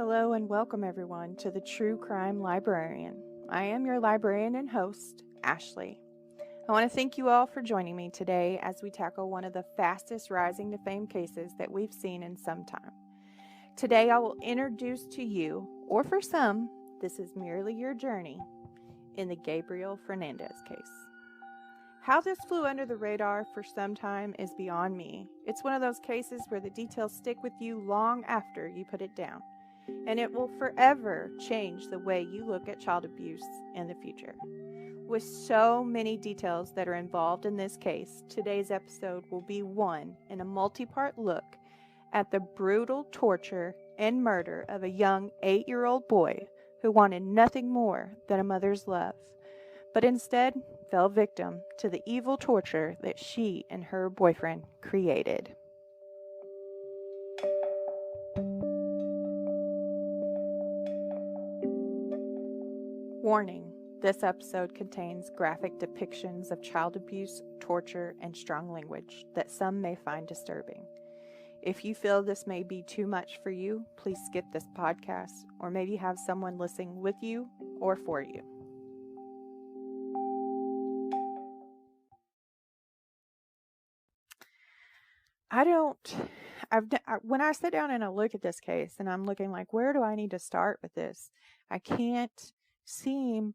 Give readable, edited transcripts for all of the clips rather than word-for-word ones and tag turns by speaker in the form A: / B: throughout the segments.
A: Hello and welcome everyone to the True Crime Librarian. I am your librarian and host, Ashley. I want to thank you all for joining me today as we tackle one of the fastest rising to fame cases that we've seen in some time. Today I will introduce to you, or for some, this is merely your journey, in the Gabriel Fernandez case. How this flew under the radar for some time is beyond me. It's one of those cases where the details stick with you long after you put it down, and it will forever change the way you look at child abuse in the future. With so many details that are involved in this case, today's episode will be one in a multi-part look at the brutal torture and murder of a young 8-year-old boy who wanted nothing more than a mother's love, but instead fell victim to the evil torture that she and her boyfriend created. Warning: this episode contains graphic depictions of child abuse, torture, and strong language that some may find disturbing. If you feel this may be too much for you, please skip this podcast, or maybe have someone listening with you or for you. When I sit down and I look at this case and I'm looking like, where do I need to start with this? I can't seem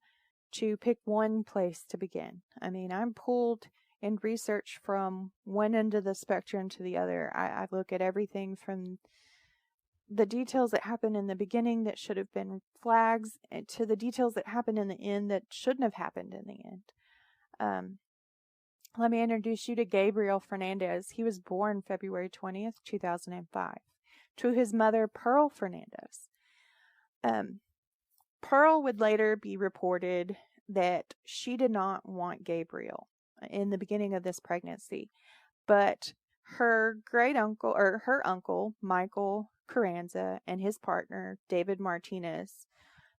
A: to pick one place to begin. I mean, I'm pulled in research from one end of the spectrum to the other. I look at everything from the details that happen in the beginning that should have been flags to the details that happen in the end that shouldn't have happened in the end. Let me introduce you to Gabriel Fernandez. He was born February 20th, 2005, to his mother, Pearl Fernandez. Pearl would later be reported that she did not want Gabriel in the beginning of this pregnancy, but her uncle, Michael Carranza, and his partner, David Martinez,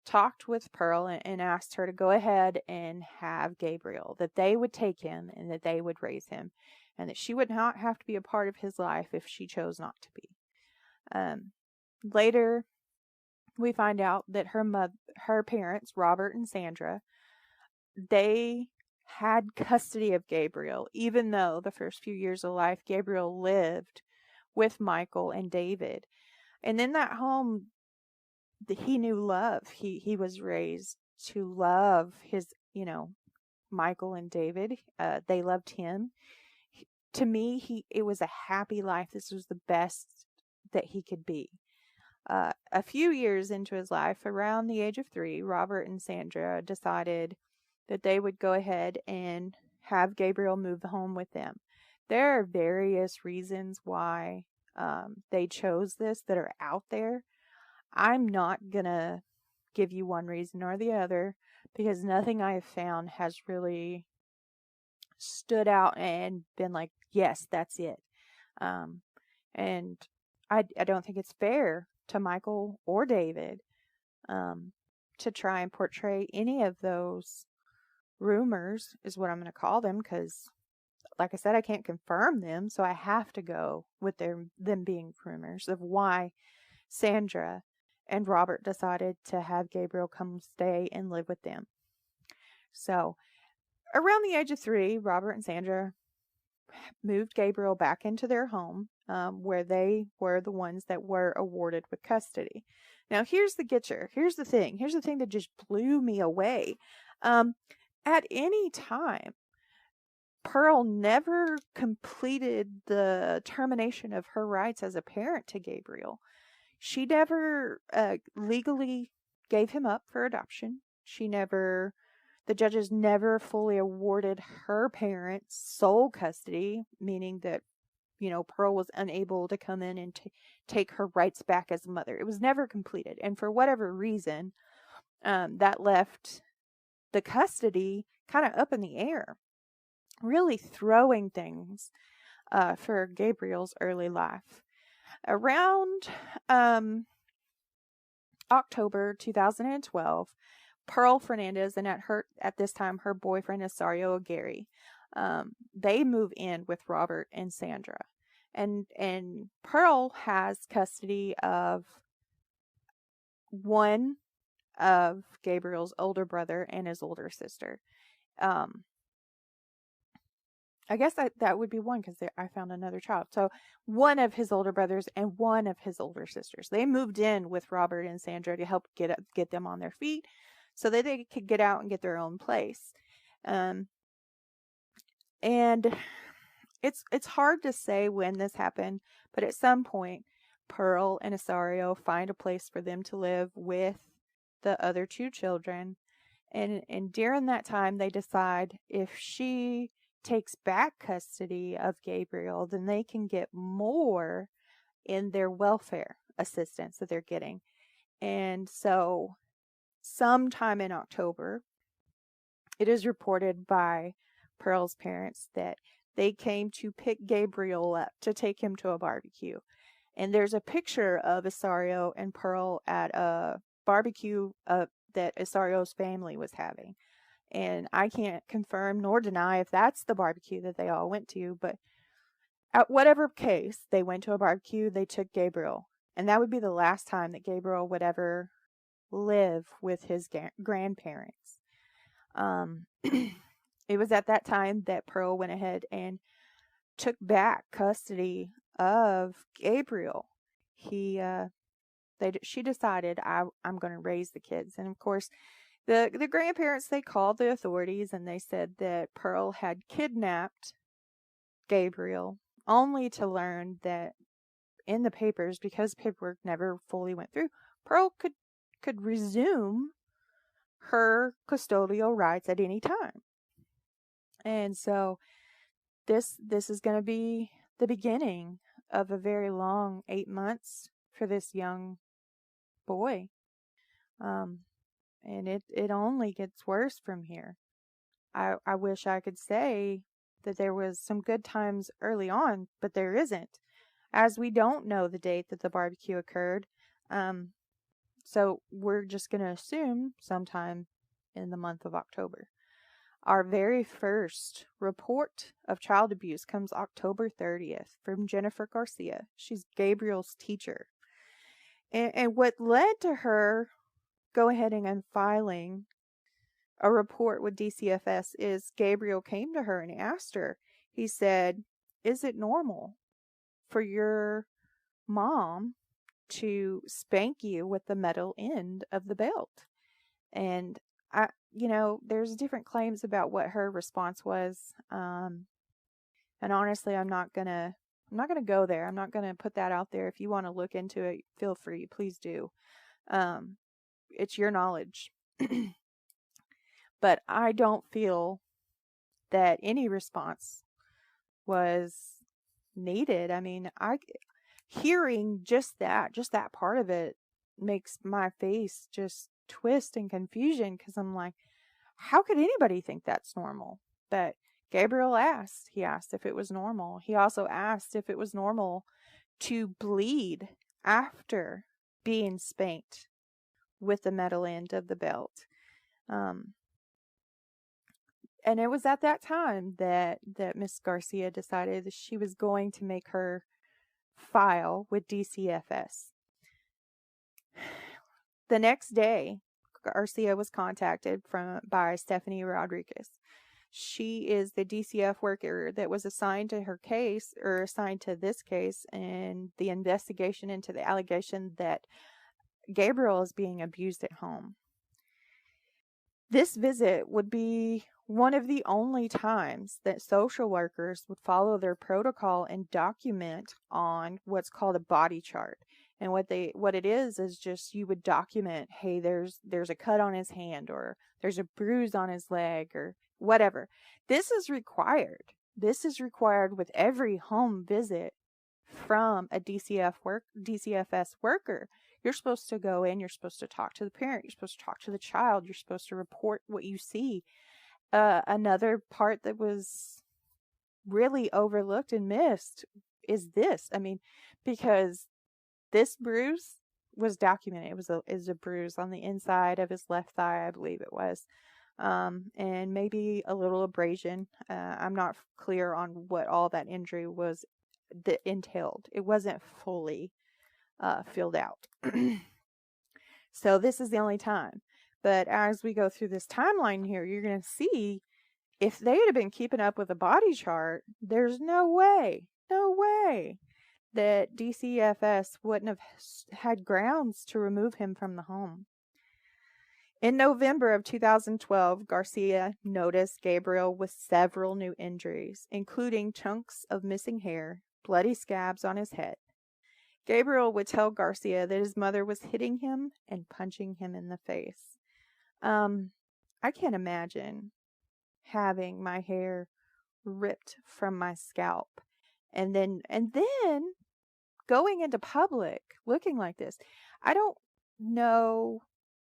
A: talked with Pearl and asked her to go ahead and have Gabriel, that they would take him and that they would raise him, and that she would not have to be a part of his life if she chose not to be. Later, we find out that her parents, Robert and Sandra, they had custody of Gabriel, even though the first few years of life, Gabriel lived with Michael and David. And in that home, he knew love. He was raised to love his, Michael and David. They loved him. To me, it was a happy life. This was the best that he could be. A few years into his life, around the age of 3, Robert and Sandra decided that they would go ahead and have Gabriel move home with them. There are various reasons why they chose this that are out there. I'm not going to give you one reason or the other, because nothing I have found has really stood out and been like, yes, that's it. And I don't think it's fair to Michael or David to try and portray any of those rumors, is what I'm going to call them, because like I said, I can't confirm them, so I have to go with them being rumors of why Sandra and Robert decided to have Gabriel come stay and live with them. So around the age of 3, Robert and Sandra moved Gabriel back into their home, where they were the ones that were awarded with custody. Now, here's the getcher. Here's the thing that just blew me away. At any time, Pearl never completed the termination of her rights as a parent to Gabriel. She never legally gave him up for adoption. The judges never fully awarded her parents sole custody, meaning that, Pearl was unable to come in and take her rights back as a mother. It was never completed. And for whatever reason, that left the custody kind of up in the air, really throwing things for Gabriel's early life. Around October 2012, Pearl Fernandez and at this time her boyfriend Asario Aguirre, they move in with Robert and Sandra, and Pearl has custody of one of Gabriel's older brother and his older sister. I guess that would be one, because I found another child. So one of his older brothers and one of his older sisters. They moved in with Robert and Sandra to help get them on their feet so that they could get out and get their own place. And it's hard to say when this happened, but at some point, Pearl and Asario find a place for them to live with the other two children. And during that time, they decide if she takes back custody of Gabriel, then they can get more in their welfare assistance that they're getting. And so sometime in October, it is reported by Pearl's parents that they came to pick Gabriel up to take him to a barbecue. And there's a picture of Asario and Pearl at a barbecue that Asario's family was having. And I can't confirm nor deny if that's the barbecue that they all went to, but at whatever case, they went to a barbecue, they took Gabriel. And that would be the last time that Gabriel would ever live with his grandparents. It was at that time that Pearl went ahead and took back custody of Gabriel. She decided, I'm going to raise the kids. And of course, the grandparents, they called the authorities and they said that Pearl had kidnapped Gabriel, only to learn that in the papers, because paperwork never fully went through, Pearl could resume her custodial rights at any time. And so this is going to be the beginning of a very long 8 months for this young boy. And it only gets worse from here. I wish I could say that there was some good times early on, but there isn't, as we don't know the date that the barbecue occurred. So we're just going to assume sometime in the month of October. Our very first report of child abuse comes October 30th from Jennifer Garcia. She's Gabriel's teacher. And what led to her go ahead and filing a report with DCFS is Gabriel came to her and asked her, he said, is it normal for your mom to spank you with the metal end of the belt? And there's different claims about what her response was. And honestly, I'm not gonna go there. I'm not gonna put that out there. If you want to look into it, feel free, please do. It's your knowledge. But I don't feel that any response was needed. I mean, hearing just that part of it makes my face just twist in confusion, because I'm like, how could anybody think that's normal? But Gabriel asked. He asked if it was normal. He also asked if it was normal to bleed after being spanked with the metal end of the belt. And it was at that time that Miss Garcia decided that she was going to make her file with DCFS. The next day, Garcia was contacted by Stephanie Rodriguez. She is the DCF worker that was assigned to her case, or assigned to this case, and the investigation into the allegation that Gabriel is being abused at home. This visit would be one of the only times that social workers would follow their protocol and document on what's called a body chart. And what it is just you would document, hey, there's a cut on his hand, or there's a bruise on his leg, or whatever. This is required. This is required with every home visit from a DCFS worker. You're supposed to go in, you're supposed to talk to the parent, you're supposed to talk to the child, you're supposed to report what you see. Another part that was really overlooked and missed is this. I mean, because this bruise was documented. It was a bruise on the inside of his left thigh, I believe it was. And maybe a little abrasion. I'm not clear on what all that injury was that entailed. It wasn't fully filled out. So this is the only time. But as we go through this timeline here, you're going to see if they'd have been keeping up with the body chart, there's no way that DCFS wouldn't have had grounds to remove him from the home. In November of 2012, Garcia noticed Gabriel with several new injuries, including chunks of missing hair, bloody scabs on his head. Gabriel would tell Garcia that his mother was hitting him and punching him in the face. I can't imagine having my hair ripped from my scalp and then going into public looking like this. I don't know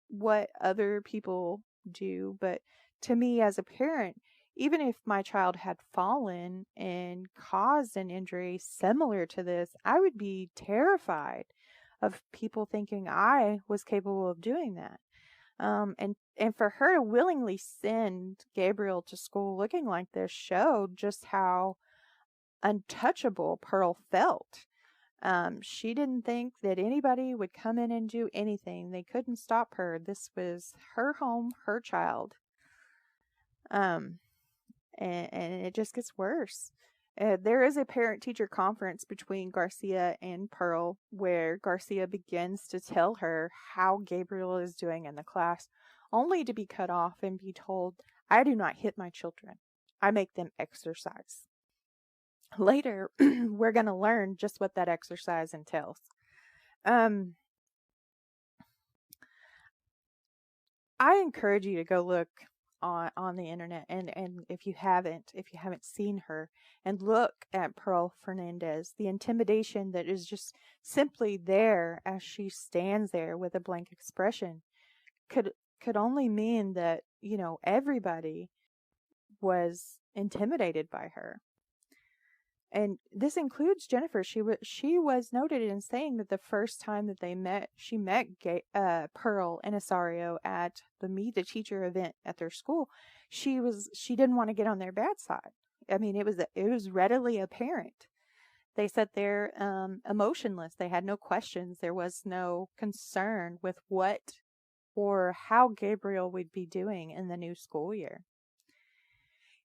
A: what other people do, but to me as a parent, even if my child had fallen and caused an injury similar to this, I would be terrified of people thinking I was capable of doing that. And for her to willingly send Gabriel to school looking like this showed just how untouchable Pearl felt. She didn't think that anybody would come in and do anything. They couldn't stop her. This was her home, her child. And it just gets worse. There is a parent-teacher conference between Garcia and Pearl where Garcia begins to tell her how Gabriel is doing in the class, only to be cut off and be told, "I do not hit my children. I make them exercise." Later, we're going to learn just what that exercise entails. I encourage you to go look on the internet, and if you haven't seen her, and look at Pearl Fernandez, the intimidation that is just simply there as she stands there with a blank expression could only mean that, you know, everybody was intimidated by her. And this includes Jennifer. She was noted in saying that the first time that they met, she met Pearl and Asario at the Meet the Teacher event at their school. She didn't want to get on their bad side. I mean, it was readily apparent. They sat there emotionless. They had no questions. There was no concern with what or how Gabriel would be doing in the new school year.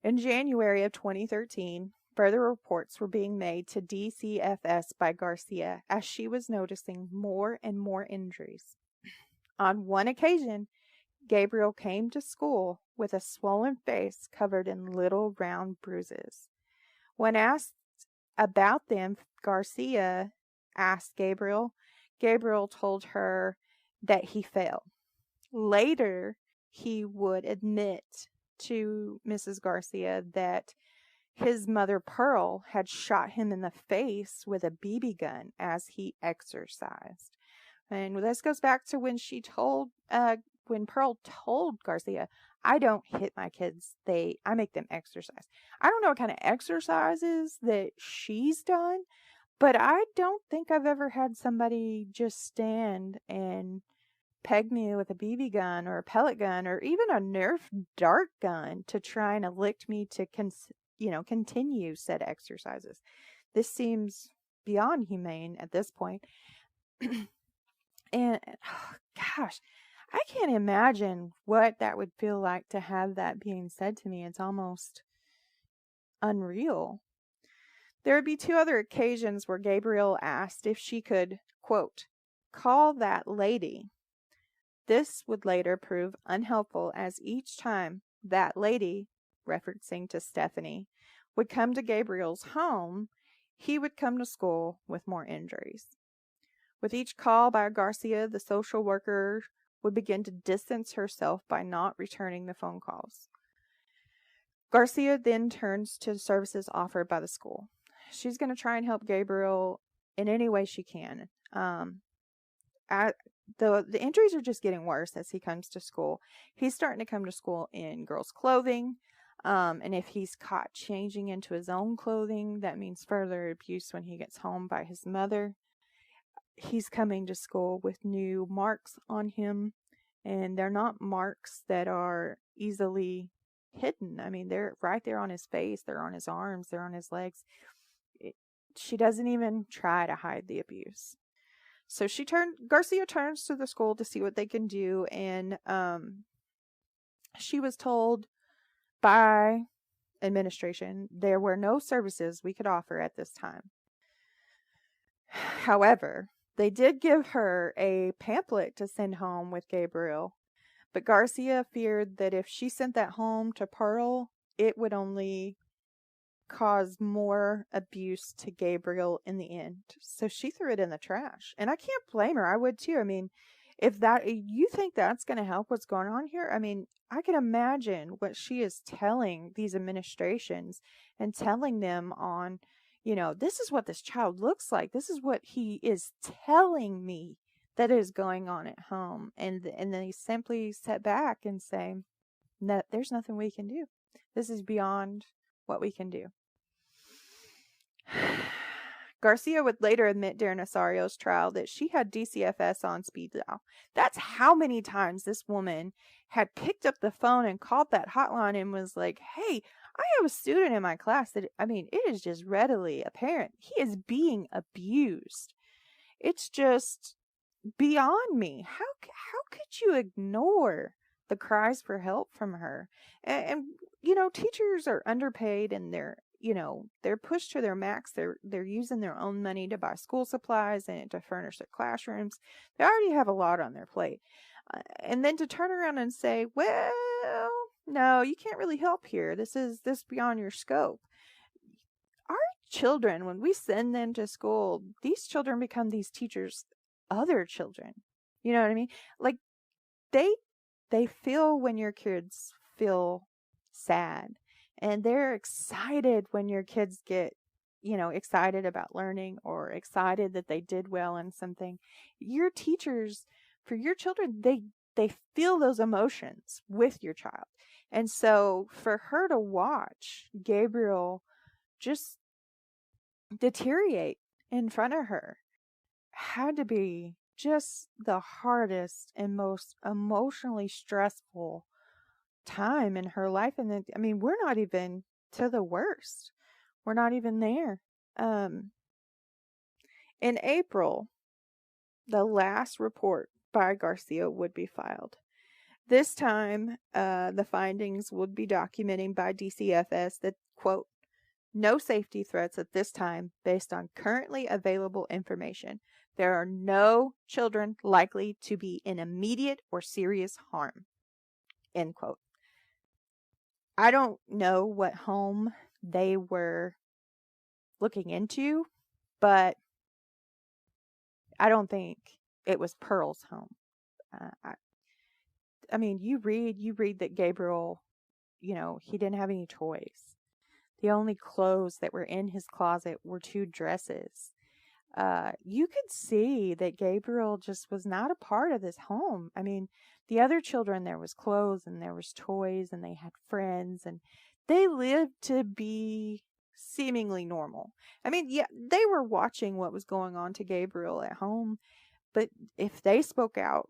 A: In January of 2013, further reports were being made to DCFS by Garcia as she was noticing more and more injuries. On one occasion, Gabriel came to school with a swollen face covered in little round bruises. When asked about them, Garcia asked Gabriel. Gabriel told her that he fell. Later, he would admit to Mrs. Garcia that his mother, Pearl, had shot him in the face with a BB gun as he exercised. And this goes back to when when Pearl told Garcia, "I don't hit my kids. I make them exercise." I don't know what kind of exercises that she's done, but I don't think I've ever had somebody just stand and peg me with a BB gun or a pellet gun or even a Nerf dart gun to try and elect me to continue said exercises. This seems beyond humane at this point. And gosh, I can't imagine what that would feel like to have that being said to me. It's almost unreal. There would be two other occasions where Gabriel asked if she could, quote, "call that lady." This would later prove unhelpful, as each time that lady, referencing to Stephanie, would come to Gabriel's home, he would come to school with more injuries. With each call by Garcia, the social worker would begin to distance herself by not returning the phone calls. Garcia then turns to services offered by the school. She's going to try and help Gabriel in any way she can. The injuries are just getting worse as he comes to school. He's starting to come to school in girls' clothing. And if he's caught changing into his own clothing, that means further abuse when he gets home by his mother. He's coming to school with new marks on him, and they're not marks that are easily hidden. I mean, they're right there on his face, they're on his arms, they're on his legs. She doesn't even try to hide the abuse. So Garcia turns to the school to see what they can do, and she was told by administration there were no services we could offer at this time. However, they did give her a pamphlet to send home with Gabriel, but Garcia feared that if she sent that home to Pearl, it would only cause more abuse to Gabriel in the end. So she threw it in the trash. And I can't blame her. I would too. I mean, if you think that's going to help what's going on here, I mean, I can imagine what she is telling these administrations and telling them on, this is what this child looks like. This is what he is telling me that is going on at home. And then they simply sit back and say, no, there's nothing we can do. This is beyond what we can do. Garcia would later admit during Osario's trial that she had DCFS on speed dial. That's how many times this woman had picked up the phone and called that hotline and was like, hey, I have a student in my class that, it is just readily apparent. He is being abused. It's just beyond me. How could you ignore the cries for help from her? And teachers are underpaid, and they're pushed to their max. They're using their own money to buy school supplies and to furnish their classrooms. They already have a lot on their plate. And then to turn around and say, well, no, you can't really help here. This is beyond your scope. Our children, when we send them to school, these children become these teachers' other children. You know what I mean? Like, they feel when your kids feel sad, and they're excited when your kids get, excited about learning or excited that they did well in something. Your teachers, for your children, they feel those emotions with your child. And so for her to watch Gabriel just deteriorate in front of her had to be just the hardest and most emotionally stressful time in her life. And then, we're not even to the worst. We're not even there. In April, the last report by Garcia would be filed. This time, the findings would be documenting by DCFS that, quote, no safety threats at this time based on currently available information. There are no children likely to be in immediate or serious harm, end quote. I don't know what home they were looking into, but I don't think it was Pearl's home. You read that Gabriel, he didn't have any toys. The only clothes that were in his closet were 2 dresses. You could see that Gabriel just was not a part of this home. The other children, there was clothes and there was toys and they had friends and they lived to be seemingly normal. They were watching what was going on to Gabriel at home, but if they spoke out,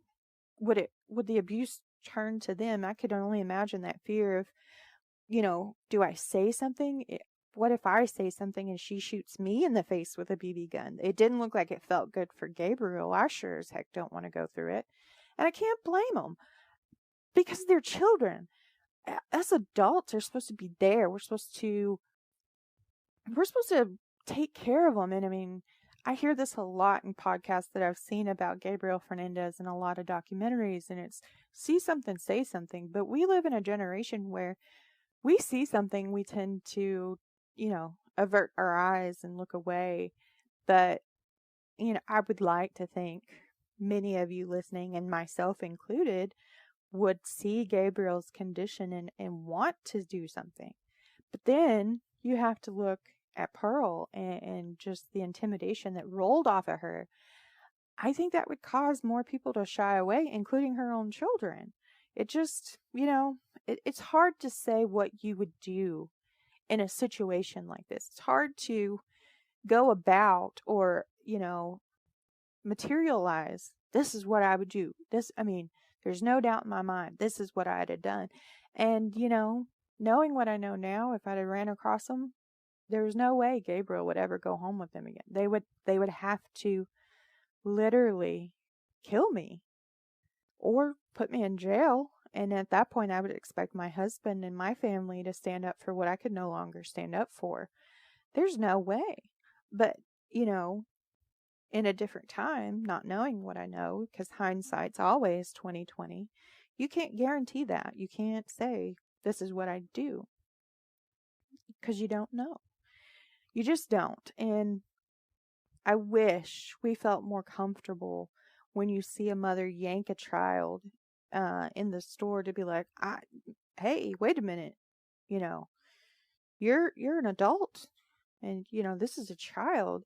A: would the abuse turn to them? I could only imagine that fear of, do I say something? What if I say something and she shoots me in the face with a BB gun? It didn't look like it felt good for Gabriel. I sure as heck don't want to go through it. And I can't blame them because they're children. As adults, they're supposed to be there. We're supposed to take care of them. And I hear this a lot in podcasts that I've seen about Gabriel Fernandez and a lot of documentaries, and it's see something, say something. But we live in a generation where we see something, we tend to, avert our eyes and look away. But, I would like to think many of you listening, and myself included, would see Gabriel's condition and want to do something. But then you have to look at Pearl and just the intimidation that rolled off of her. I think that would cause more people to shy away, including her own children. It just, it's hard to say what you would do in a situation like this. It's hard to go about or, materialize. This is what I would do. There's no doubt in my mind. This is what I'd have done. And, knowing what I know now, if I'd have ran across them, there's no way Gabriel would ever go home with them again. They would have to literally kill me or put me in jail. And at that point, I would expect my husband and my family to stand up for what I could no longer stand up for. There's no way. But, you know, in a different time, not knowing what I know, because hindsight's always 2020, you can't guarantee that. You can't say, this is what I do, because you don't know. You just don't. And I wish we felt more comfortable when you see a mother yank a child in the store to be like, hey, wait a minute, you know, you're an adult, and you know this is a child.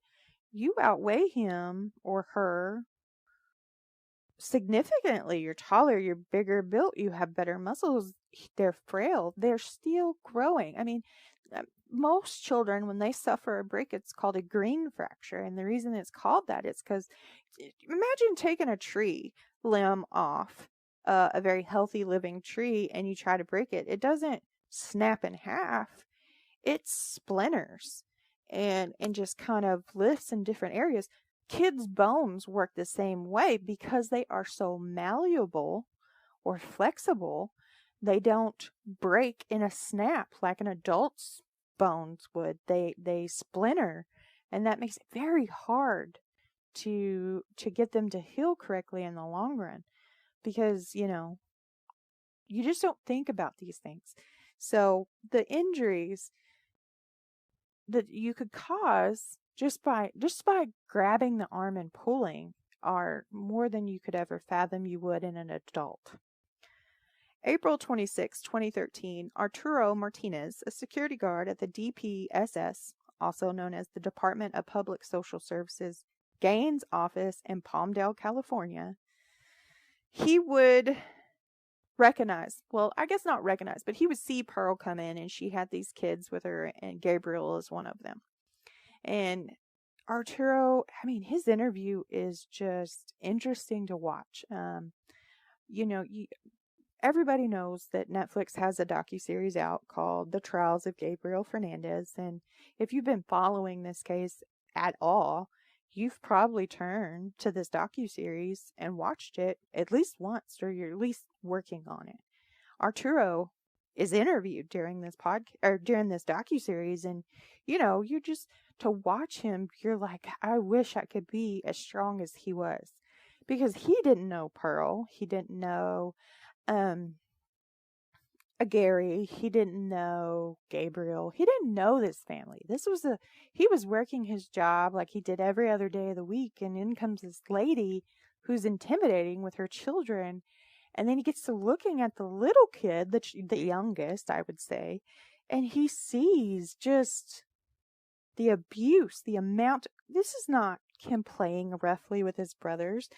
A: You outweigh him or her significantly. You're taller, you're bigger built, you have better muscles. They're frail. They're still growing. I mean, most children, when they suffer a break, it's called a green fracture. And the reason it's called that is because imagine taking a tree limb off a very healthy living tree and you try to break it. It doesn't snap in half. It splinters and just kind of lifts in different areas. Kids' bones work the same way because they are so malleable or flexible. They don't break in a snap like an adult's bones would. They splinter, and that makes it very hard to get them to heal correctly in the long run, because you know, you just don't think about these things. So the injuries that you could cause just by grabbing the arm and pulling are more than you could ever fathom you would in an adult. April 26, 2013, Arturo Martinez, a security guard at the DPSS, also known as the Department of Public Social Services, Gaines office in Palmdale, California, he would recognize, well, I guess not recognize, but he would see Pearl come in and she had these kids with her and Gabriel is one of them. And Arturo, I mean, his interview is just interesting to watch. You know, everybody knows that Netflix has a docuseries out called The Trials of Gabriel Fernandez. And if you've been following this case at all, you've probably turned to this docuseries and watched it at least once, or you're at least working on it. Arturo is interviewed during this during this docuseries, and you know, you just, to watch him, you're like, I wish I could be as strong as he was, because he didn't know Pearl, he didn't know Gary, he didn't know Gabriel, he didn't know this family. He was working his job like he did every other day of the week, and in comes this lady who's intimidating with her children, and then he gets to looking at the little kid, the youngest, I would say, and he sees just the abuse, the amount. This is not him playing roughly with his brothers.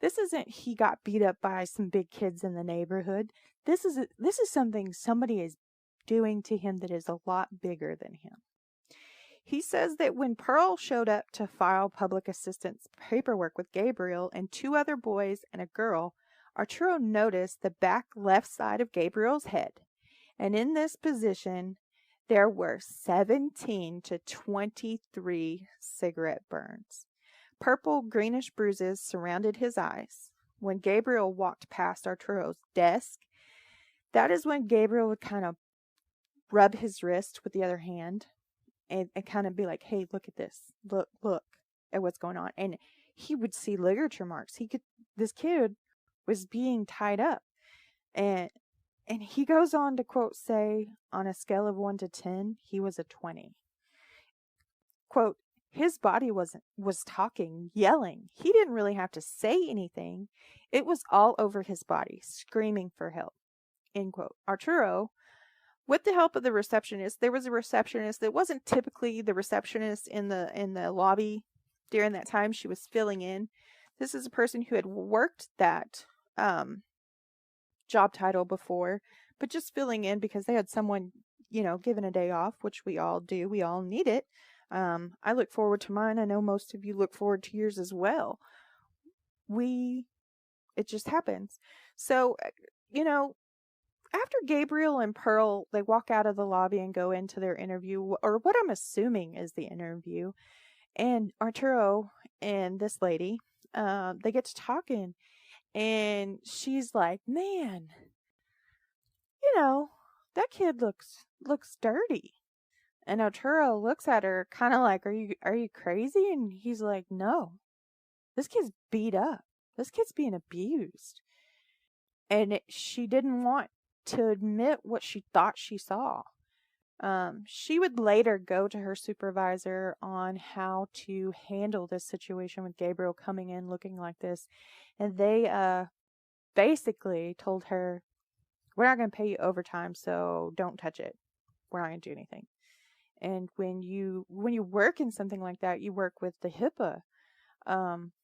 A: This isn't he got beat up by some big kids in the neighborhood. This is something somebody is doing to him that is a lot bigger than him. He says that when Pearl showed up to file public assistance paperwork with Gabriel and two other boys and a girl, Arturo noticed the back left side of Gabriel's head. And in this position, there were 17 to 23 cigarette burns. Purple greenish bruises surrounded his eyes. When Gabriel walked past Arturo's desk, that is when Gabriel would kind of rub his wrist with the other hand and kind of be like, hey, look at this. Look at what's going on. And he would see ligature marks. This kid was being tied up. And he goes on to, quote, say, on a scale of 1 to 10, he was a 20. Quote, his body was talking, yelling. He didn't really have to say anything. It was all over his body, screaming for help. End quote. Arturo, with the help of the receptionist, there was a receptionist that wasn't typically the receptionist in the lobby during that time. She was filling in. This is a person who had worked that job title before, but just filling in because they had someone, you know, given a day off, which we all do. We all need it. I look forward to mine. I know most of you look forward to yours as well. It just happens. So, you know, after Gabriel and Pearl, they walk out of the lobby and go into their interview, or what I'm assuming is the interview, and Arturo and this lady they get to talking, and she's like, man, that kid looks dirty. And Arturo looks at her kind of like, are you crazy? And he's like, no, this kid's beat up. This kid's being abused. And she didn't want to admit what she thought she saw. She would later go to her supervisor on how to handle this situation with Gabriel coming in looking like this. And they basically told her, we're not going to pay you overtime, so don't touch it. We're not going to do anything. And when you work in something like that, you work with the HIPAA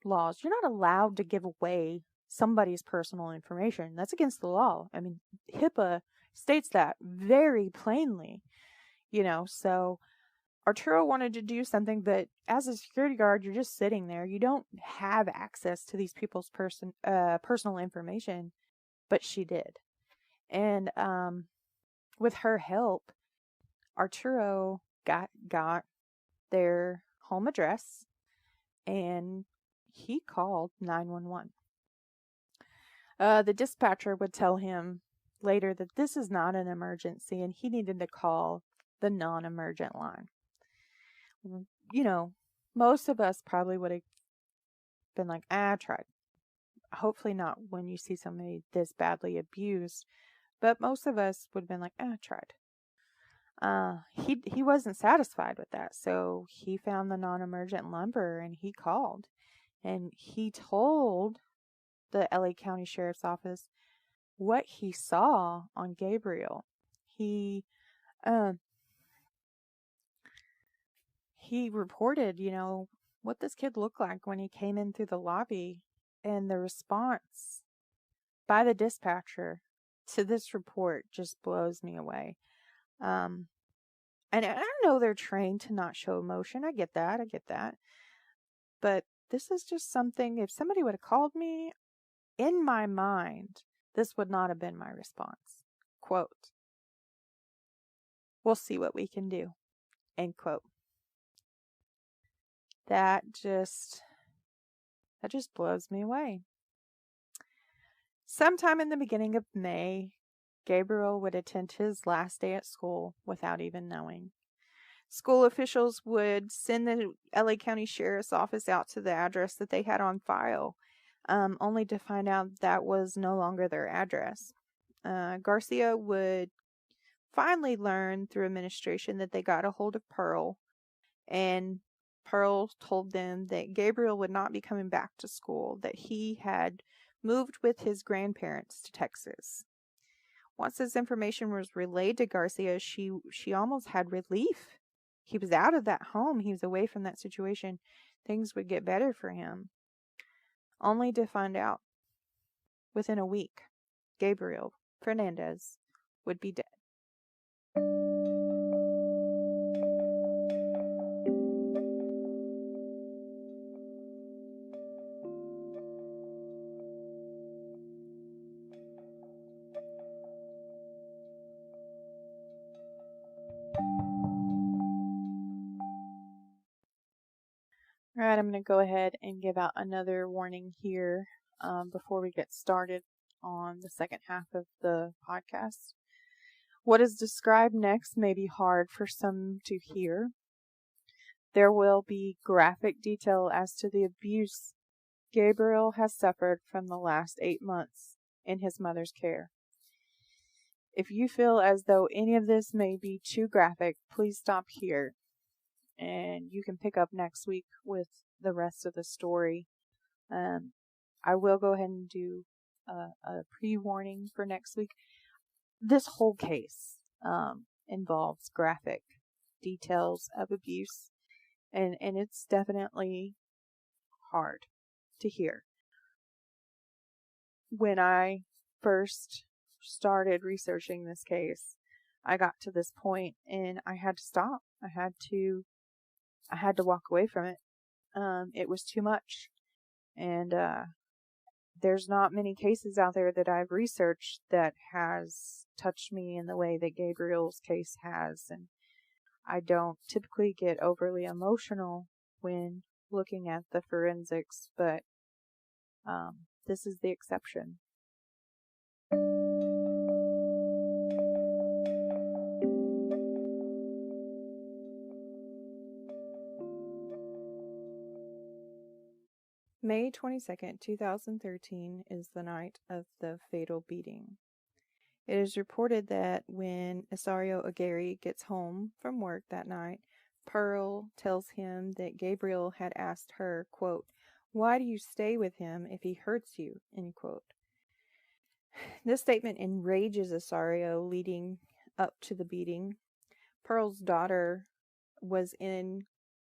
A: laws. You're not allowed to give away somebody's personal information. That's against the law. I mean, HIPAA states that very plainly, so Arturo wanted to do something, but as a security guard, you're just sitting there. You don't have access to these people's personal information, but she did. And with her help, Arturo got their home address, and he called 911. The dispatcher would tell him later that this is not an emergency, and he needed to call the non-emergent line. Most of us probably would have been like, I tried. Hopefully not when you see somebody this badly abused, but most of us would have been like, I tried. He wasn't satisfied with that, so he found the non-emergent number and he called, and he told the LA County Sheriff's Office what he saw on Gabriel. He reported, what this kid looked like when he came in through the lobby, and the response by the dispatcher to this report just blows me away. And I know they're trained to not show emotion. I get that. But this is just something, if somebody would have called me, in my mind, this would not have been my response. Quote, "We'll see what we can do." End quote. That just blows me away. Sometime in the beginning of May, Gabriel would attend his last day at school without even knowing. School officials would send the LA County Sheriff's Office out to the address that they had on file, only to find out that was no longer their address. Garcia would finally learn through administration that they got a hold of Pearl, and Pearl told them that Gabriel would not be coming back to school, that he had moved with his grandparents to Texas. Once this information was relayed to Garcia, she almost had relief. He was out of that home. He was away from that situation. Things would get better for him. Only to find out, within a week, Gabriel Fernandez would be dead. All right, I'm going to go ahead and give out another warning here before we get started on the second half of the podcast. What is described next may be hard for some to hear. There will be graphic detail as to the abuse Gabriel has suffered from the last 8 months in his mother's care. If you feel as though any of this may be too graphic, please stop here, and you can pick up next week with the rest of the story. I will go ahead and do a pre-warning for next week. This whole case involves graphic details of abuse, and it's definitely hard to hear. When I first started researching this case, I got to this point and I had to stop. I had to walk away from it. It was too much. And there's not many cases out there that I've researched that has touched me in the way that Gabriel's case has. And I don't typically get overly emotional when looking at the forensics, but This is the exception. May 22nd, 2013 is the night of the fatal beating. It is reported that when Isario Aguirre gets home from work that night, Pearl tells him that Gabriel had asked her, quote, "Why do you stay with him if he hurts you?" end quote. This statement enrages Isario leading up to the beating. Pearl's daughter was in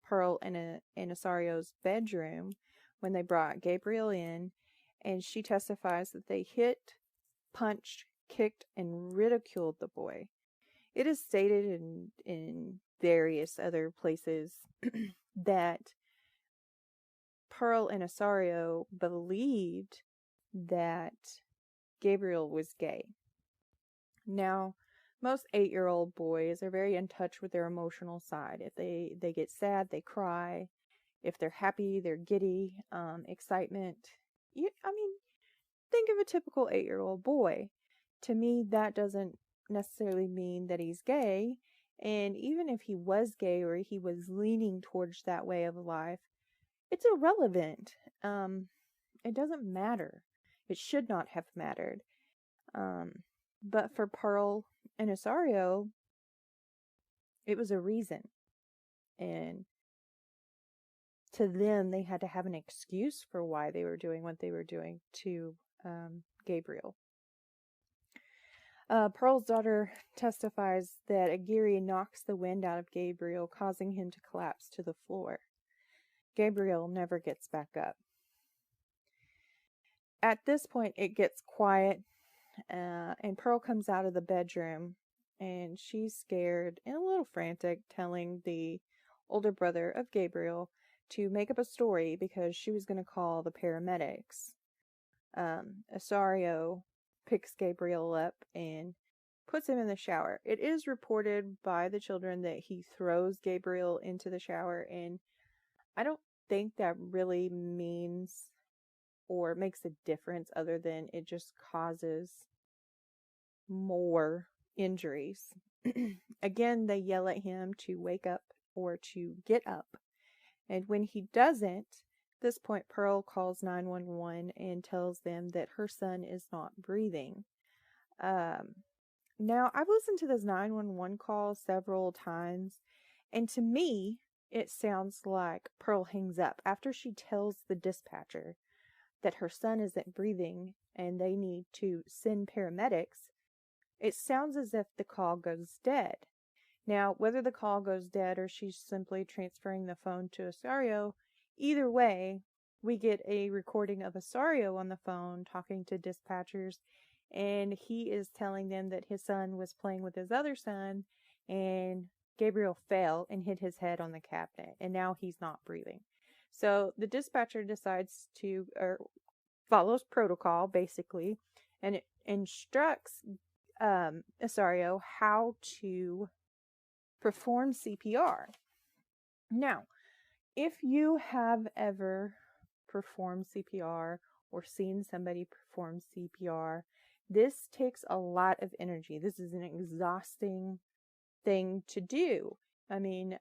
A: Pearl and Isario's bedroom when they brought Gabriel in, and she testifies that they hit, punched, kicked, and ridiculed the boy. It is stated in various other places that Pearl and Isario believed that Gabriel was gay. Now, most 8-year-old boys are very in touch with their emotional side. If they get sad, they cry. If they're happy, they're giddy. Excitement. Think of a typical 8-year-old boy. To me, that doesn't necessarily mean that he's gay. And even if he was gay or he was leaning towards that way of life, it's irrelevant. It doesn't matter. It should not have mattered. But for Pearl and Isario, it was a reason. And to them, they had to have an excuse for why they were doing what they were doing to Gabriel. Pearl's daughter testifies that Aguirre knocks the wind out of Gabriel, causing him to collapse to the floor. Gabriel never gets back up. At this point, it gets quiet, and Pearl comes out of the bedroom, and she's scared and a little frantic, telling the older brother of Gabriel to make up a story because she was going to call the paramedics. Isario picks Gabriel up and puts him in the shower. It is reported by the children that he throws Gabriel into the shower, and I don't think that really means or makes a difference other than it just causes more injuries. Again, they yell at him to wake up or to get up. And when he doesn't, at this point, Pearl calls 911 and tells them that her son is not breathing. Now, I've listened to this 911 call several times, and to me, it sounds like Pearl hangs up after she tells the dispatcher that her son isn't breathing and they need to send paramedics. It sounds as if the call goes dead. Now, whether the call goes dead or she's simply transferring the phone to Isario, either way, we get a recording of Isario on the phone talking to dispatchers, and he is telling them that his son was playing with his other son, and Gabriel fell and hit his head on the cabinet, and now he's not breathing. So the dispatcher decides to, or follows protocol, basically, and it instructs Isario how to perform CPR. Now, if you have ever performed CPR or seen somebody perform CPR, this takes a lot of energy. This is an exhausting thing to do. I mean,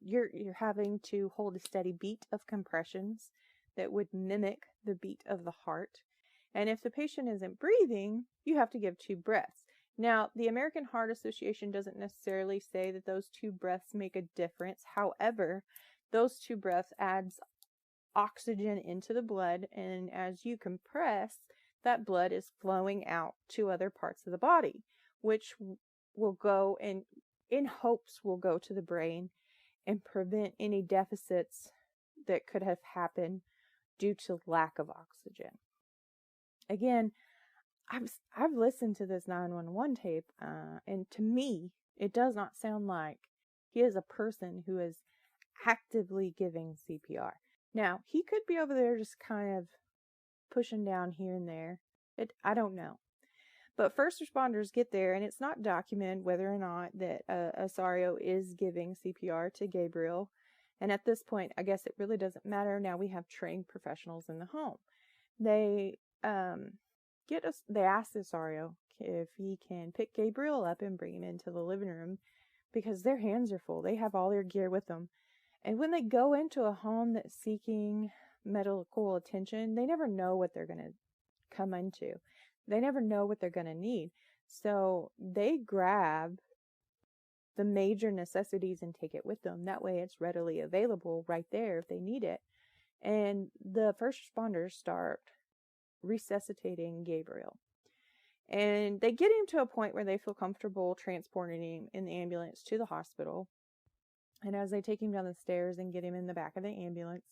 A: you're having to hold a steady beat of compressions that would mimic the beat of the heart. And if the patient isn't breathing, you have to give 2 breaths. Now, the American Heart Association doesn't necessarily say that those 2 breaths make a difference. However, those 2 breaths adds oxygen into the blood, and as you compress, that blood is flowing out to other parts of the body, which will go and in hopes will go to the brain and prevent any deficits that could have happened due to lack of oxygen. Again, I've listened to this 911 tape, and to me, it does not sound like he is a person who is actively giving CPR. Now, he could be over there just kind of pushing down here and there. I don't know. But first responders get there, and it's not documented whether or not that Isario is giving CPR to Gabriel. And at this point, I guess it really doesn't matter. Now we have trained professionals in the home. They they ask Cesario if he can pick Gabriel up and bring him into the living room because their hands are full. They have all their gear with them. And when they go into a home that's seeking medical attention, they never know what they're going to come into. They never know what they're going to need. So they grab the major necessities and take it with them. That way it's readily available right there if they need it. And the first responders start resuscitating Gabriel. And they get him to a point where they feel comfortable transporting him in the ambulance to the hospital. And as they take him down the stairs and get him in the back of the ambulance,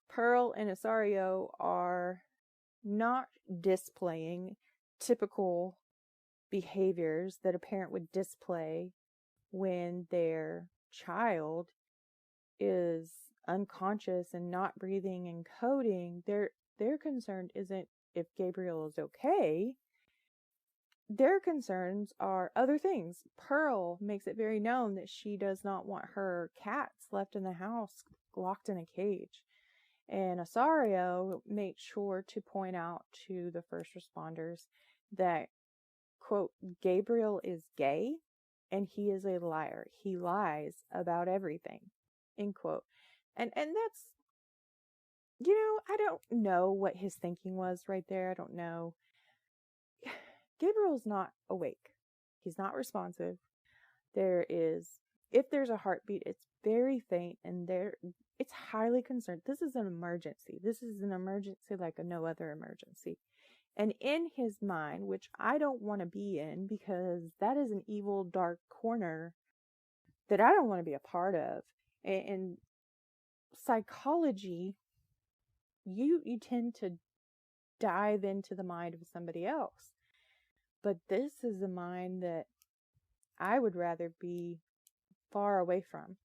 A: Pearl and Cesario are not displaying typical behaviors that a parent would display when their child is unconscious and not breathing and coding. Their concern isn't if Gabriel is okay. Their concerns are other things. Pearl makes it very known that she does not want her cats left in the house locked in a cage. And Cesario makes sure to point out to the first responders that, quote, Gabriel is gay and he is a liar. He lies about everything, end quote. And that's, I don't know what his thinking was right there. I don't know. Gabriel's not awake. He's not responsive. If there's a heartbeat, it's very faint and it's highly concerned. This is an emergency. This is an emergency like no other emergency. And in his mind, which I don't want to be in because that is an evil, dark corner that I don't want to be a part of. And psychology, you tend to dive into the mind of somebody else. But this is a mind that I would rather be far away from.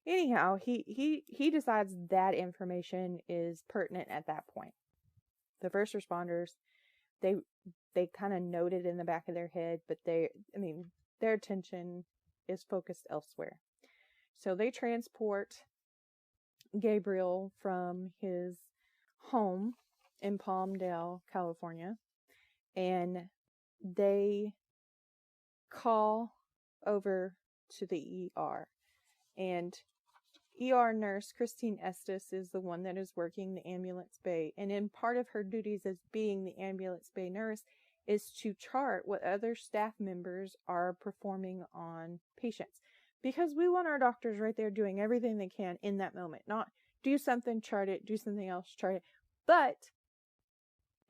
A: Anyhow, he decides that information is pertinent at that point. The first responders, they kind of note it in the back of their head, but their attention is focused elsewhere. So they transport Gabriel from his home in Palmdale, California, and they call over to the ER. And ER nurse Christine Estes is the one that is working the ambulance bay. And in part of her duties as being the ambulance bay nurse is to chart what other staff members are performing on patients. Because we want our doctors right there doing everything they can in that moment. Not do something, chart it, do something else, chart it. But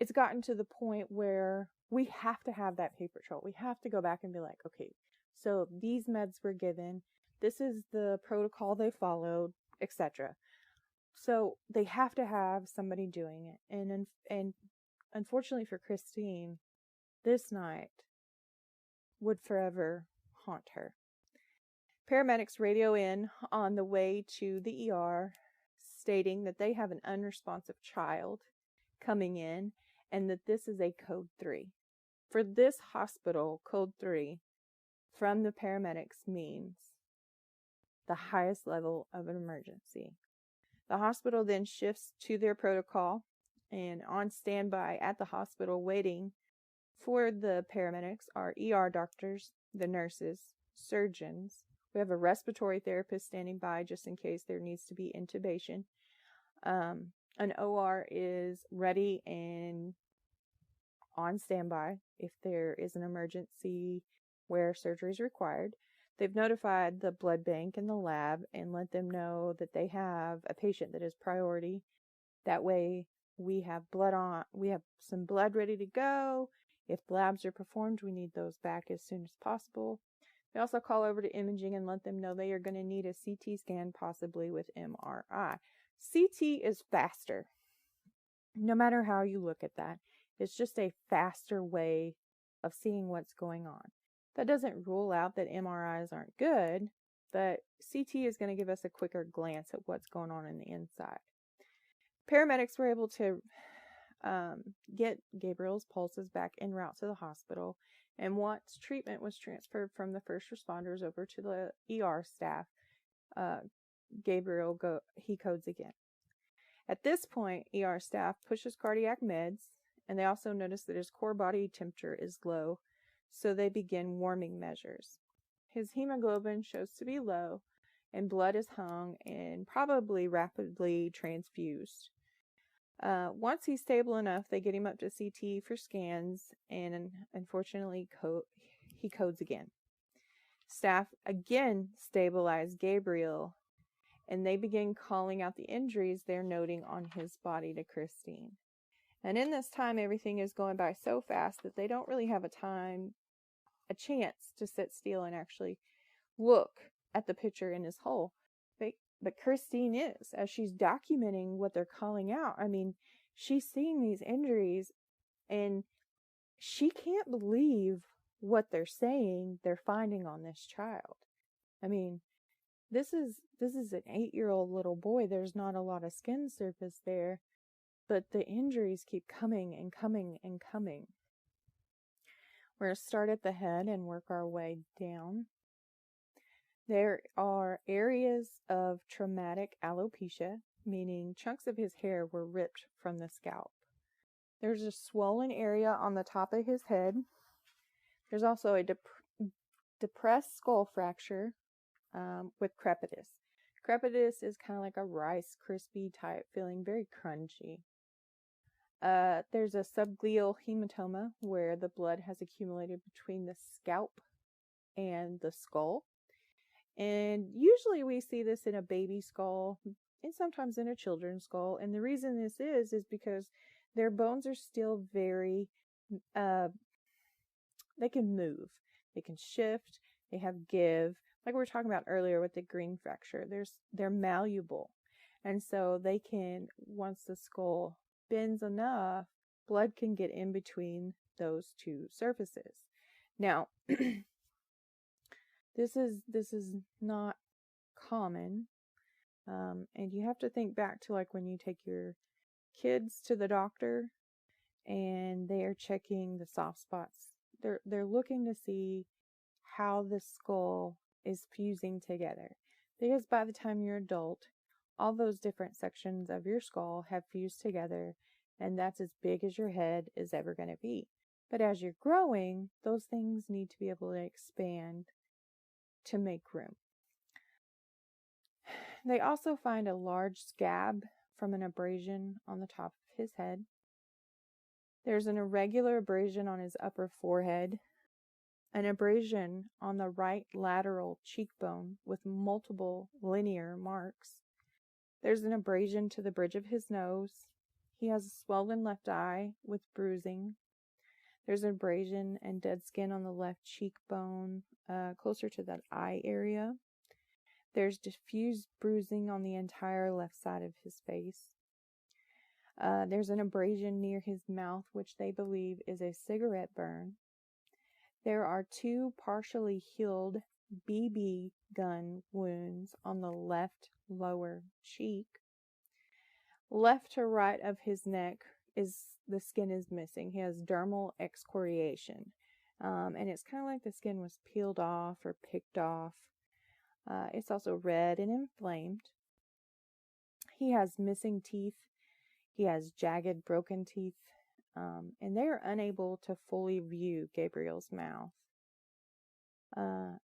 A: it's gotten to the point where we have to have that paper trail. We have to go back and be like, okay, so these meds were given. This is the protocol they followed, etc. So they have to have somebody doing it. And unfortunately for Christine, this night would forever haunt her. Paramedics radio in on the way to the ER, stating that they have an unresponsive child coming in and that this is a code 3. For this hospital, code 3 from the paramedics means the highest level of an emergency. The hospital then shifts to their protocol, and on standby at the hospital waiting for the paramedics are ER doctors, the nurses, surgeons. We have a respiratory therapist standing by just in case there needs to be intubation. An OR is ready and on standby if there is an emergency where surgery is required. They've notified the blood bank and the lab and let them know that they have a patient that is priority. That way we have some blood ready to go. If labs are performed, we need those back as soon as possible. They also call over to imaging and let them know they are going to need a CT scan, possibly with MRI. CT is faster. No matter how you look at that, it's just a faster way of seeing what's going on. That doesn't rule out that MRIs aren't good, but CT is going to give us a quicker glance at what's going on in the inside. Paramedics were able to get Gabriel's pulses back en route to the hospital, and once treatment was transferred from the first responders over to the ER staff, Gabriel he codes again. At this point, ER staff pushes cardiac meds, and they also notice that his core body temperature is low, so they begin warming measures. His hemoglobin shows to be low, and blood is hung and probably rapidly transfused. Once he's stable enough, they get him up to CT for scans, and unfortunately, he codes again. Staff again stabilize Gabriel, and they begin calling out the injuries they're noting on his body to Christine. And in this time, everything is going by so fast that they don't really have a chance to sit still and actually look at the picture in his hole. But Christine is, as she's documenting what they're calling out. I mean, she's seeing these injuries, and she can't believe what they're saying they're finding on this child. I mean, this is an 8-year-old little boy. There's not a lot of skin surface there, but the injuries keep coming and coming and coming. We're going to start at the head and work our way down. There are areas of traumatic alopecia, meaning chunks of his hair were ripped from the scalp. There's a swollen area on the top of his head. There's also a depressed skull fracture with crepitus. Crepitus is kind of like a Rice Krispie type feeling, very crunchy. There's a subgleal hematoma where the blood has accumulated between the scalp and the skull. And usually we see this in a baby skull and sometimes in a children's skull. And the reason this is because their bones are still very, they can move, they can shift, they have give. Like we were talking about earlier with the green fracture, they're malleable. And so they can, once the skull bends enough, blood can get in between those two surfaces. Now, this is not common, and you have to think back to like when you take your kids to the doctor and they are checking the soft spots. They're looking to see how the skull is fusing together, because by the time you're adult, all those different sections of your skull have fused together, and that's as big as your head is ever going to be. But as you're growing, those things need to be able to expand to make room. They also find a large scab from an abrasion on the top of his head. There's an irregular abrasion on his upper forehead, an abrasion on the right lateral cheekbone with multiple linear marks. There's an abrasion to the bridge of his nose. He has a swollen left eye with bruising. There's an abrasion and dead skin on the left cheekbone, closer to that eye area. There's diffuse bruising on the entire left side of his face. There's an abrasion near his mouth, which they believe is a cigarette burn. There are 2 partially healed BB gun wounds on the left lower cheek. Left to right of his neck the skin is missing. He has dermal excoriation. And it's kind of like the skin was peeled off or picked off. It's also red and inflamed. He has missing teeth. He has jagged, broken teeth. And they are unable to fully view Gabriel's mouth.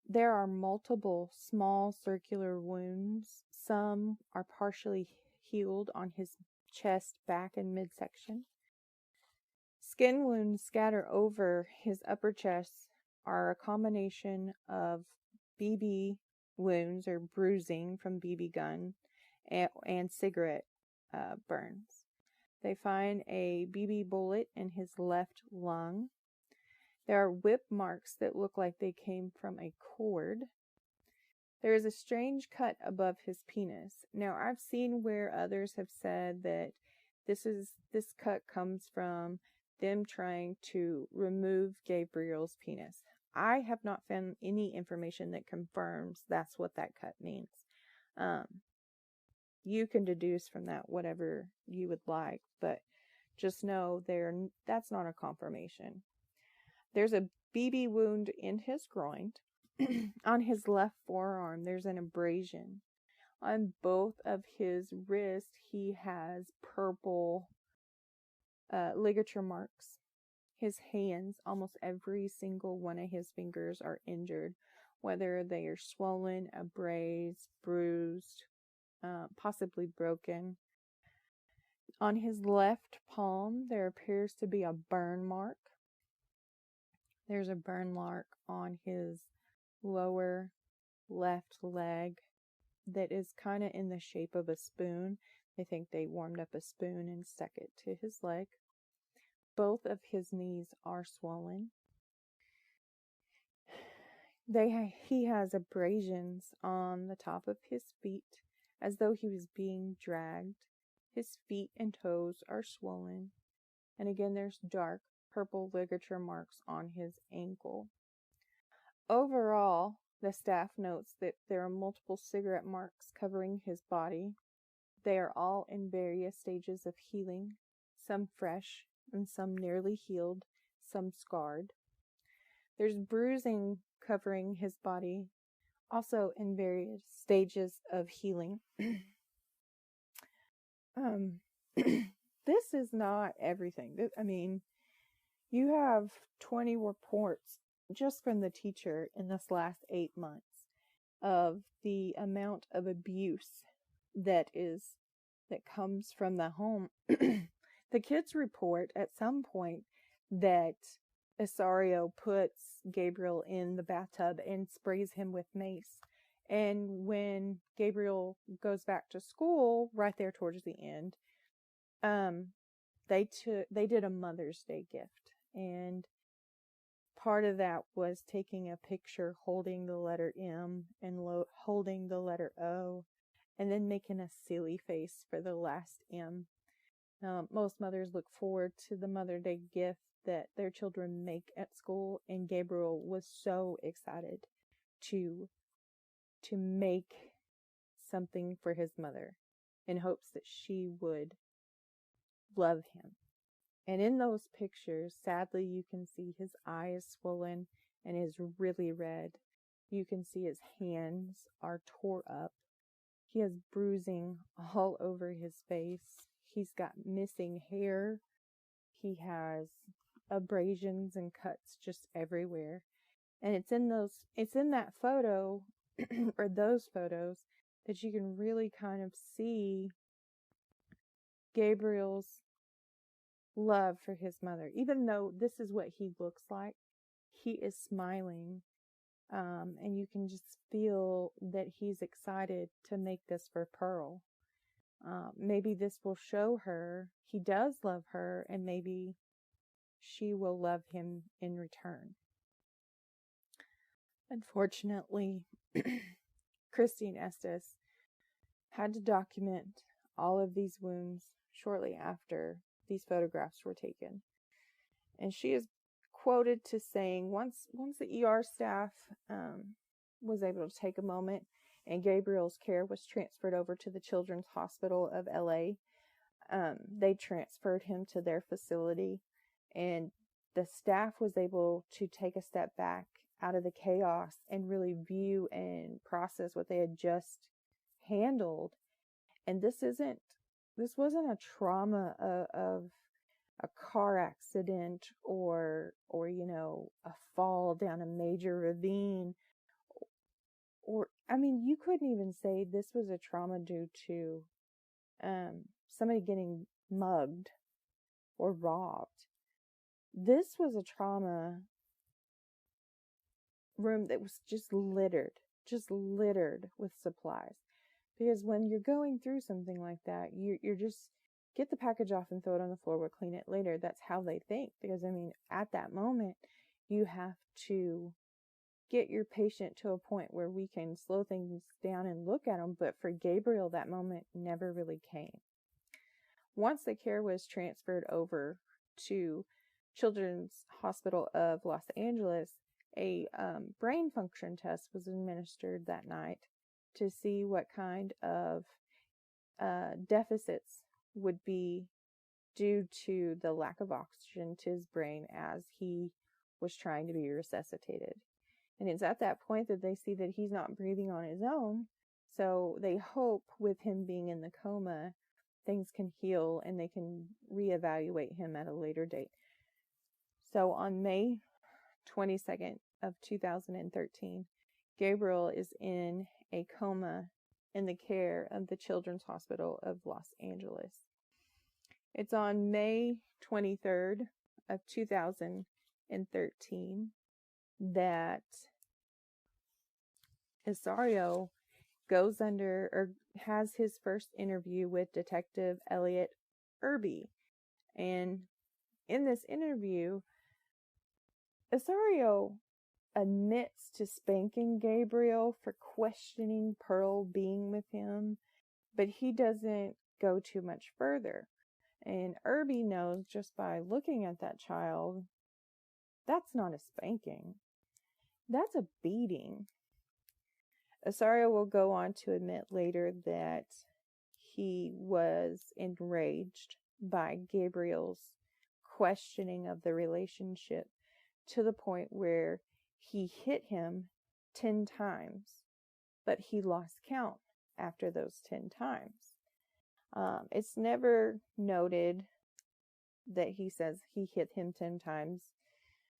A: There are multiple small circular wounds. Some are partially healed on his chest, back, and midsection. Skin wounds scatter over his upper chest are a combination of BB wounds or bruising from BB gun and cigarette burns. They find a BB bullet in his left lung. There are whip marks that look like they came from a cord. There is a strange cut above his penis. Now, I've seen where others have said that this cut comes from them trying to remove Gabriel's penis. I have not found any information that confirms that's what that cut means. You can deduce from that whatever you would like, but just know that's not a confirmation. There's a BB wound in his groin. On his left forearm, there's an abrasion. On both of his wrists, he has purple ligature marks. His hands, almost every single one of his fingers are injured, whether they are swollen, abrased, bruised, possibly broken. On his left palm, there appears to be a burn mark. There's a burn mark on his lower left leg that is kind of in the shape of a spoon. They think they warmed up a spoon and stuck it to his leg. Both of his knees are swollen. He has abrasions on the top of his feet, as though he was being dragged. His feet and toes are swollen. And again, there's dark purple ligature marks on his ankle. Overall, the staff notes that there are multiple cigarette marks covering his body. They are all in various stages of healing, some fresh and some nearly healed, some scarred. There's bruising covering his body, also in various stages of healing. This is not everything. I mean, you have 20 reports just from the teacher in this last 8 months of the amount of abuse that comes from the home. The kids report at some point that Isario puts Gabriel in the bathtub and sprays him with mace. And when Gabriel goes back to school, right there towards the end, they did a Mother's Day gift, and part of that was taking a picture holding the letter M and holding the letter O, and then making a silly face for the last M. Most mothers look forward to the Mother's Day gift that their children make at school, and Gabriel was so excited to make something for his mother in hopes that she would love him. And in those pictures, sadly, you can see his eye is swollen and is really red. You can see his hands are tore up. He has bruising all over his face. He's got missing hair. He has abrasions and cuts just everywhere. And it's in that photo or those photos that you can really kind of see Gabriel's love for his mother. Even though this is what he looks like, he is smiling. And you can just feel that he's excited to make this for Pearl. Maybe this will show her he does love her, and maybe she will love him in return. Unfortunately, Christine Estes had to document all of these wounds shortly after these photographs were taken. And she is quoted to saying, once the ER staff was able to take a moment and Gabriel's care was transferred over to the Children's Hospital of LA, they transferred him to their facility, and the staff was able to take a step back out of the chaos and really view and process what they had just handled. And this wasn't a trauma of a car accident or a fall down a major ravine, or you couldn't even say this was a trauma due to somebody getting mugged or robbed. This was a trauma room that was just littered with supplies. Because when you're going through something like that, you're just get the package off and throw it on the floor, we'll clean it later. That's how they think. Because at that moment, you have to get your patient to a point where we can slow things down and look at them. But for Gabriel, that moment never really came. Once the care was transferred over to Children's Hospital of Los Angeles, a brain function test was administered that night to see what kind of deficits would be due to the lack of oxygen to his brain as he was trying to be resuscitated. And it's at that point that they see that he's not breathing on his own, So they hope with him being in the coma, things can heal and they can reevaluate him at a later date. So on May 22nd of 2013, Gabriel is in a coma in the care of the Children's Hospital of Los Angeles. It's on May 23rd of 2013 that Osorio goes under or has his first interview with Detective Elliot Irby. And in this interview, Osorio admits to spanking Gabriel for questioning Pearl being with him, but he doesn't go too much further. And Irby knows just by looking at that child, that's not a spanking. That's a beating. Osorio will go on to admit later that he was enraged by Gabriel's questioning of the relationship to the point where he hit him 10 times, but he lost count after those 10 times. It's never noted that he says he hit him 10 times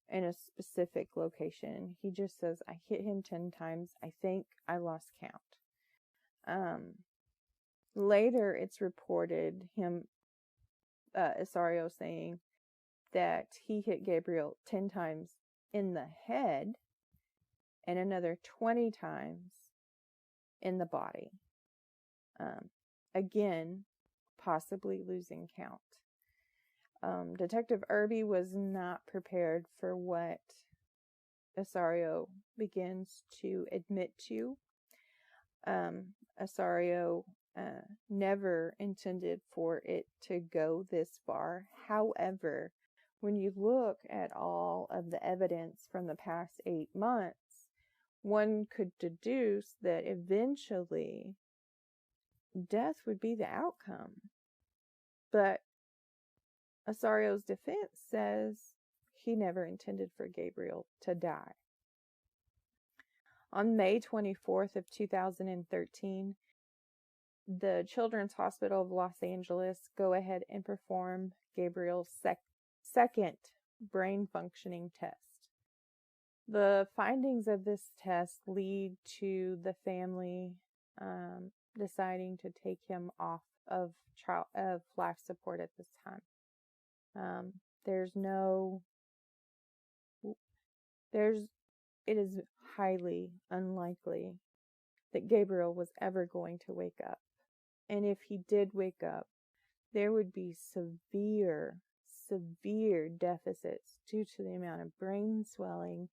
A: in a specific location. He just says, I hit him 10 times. I think I lost count. Later, it's reported Osorio saying that he hit Gabriel 10 times in the head and another 20 times in the body. Again, possibly losing count. Detective Irby was not prepared for what Osorio begins to admit to. Osorio never intended for it to go this far. However, when you look at all of the evidence from the past 8 months, one could deduce that eventually death would be the outcome. But Osorio's defense says he never intended for Gabriel to die. On May 24th of 2013, the Children's Hospital of Los Angeles go ahead and perform Gabriel's second brain functioning test. The findings of this test lead to the family deciding to take him off of life support at this time. It is highly unlikely that Gabriel was ever going to wake up. And if he did wake up, there would be severe deficits due to the amount of brain swelling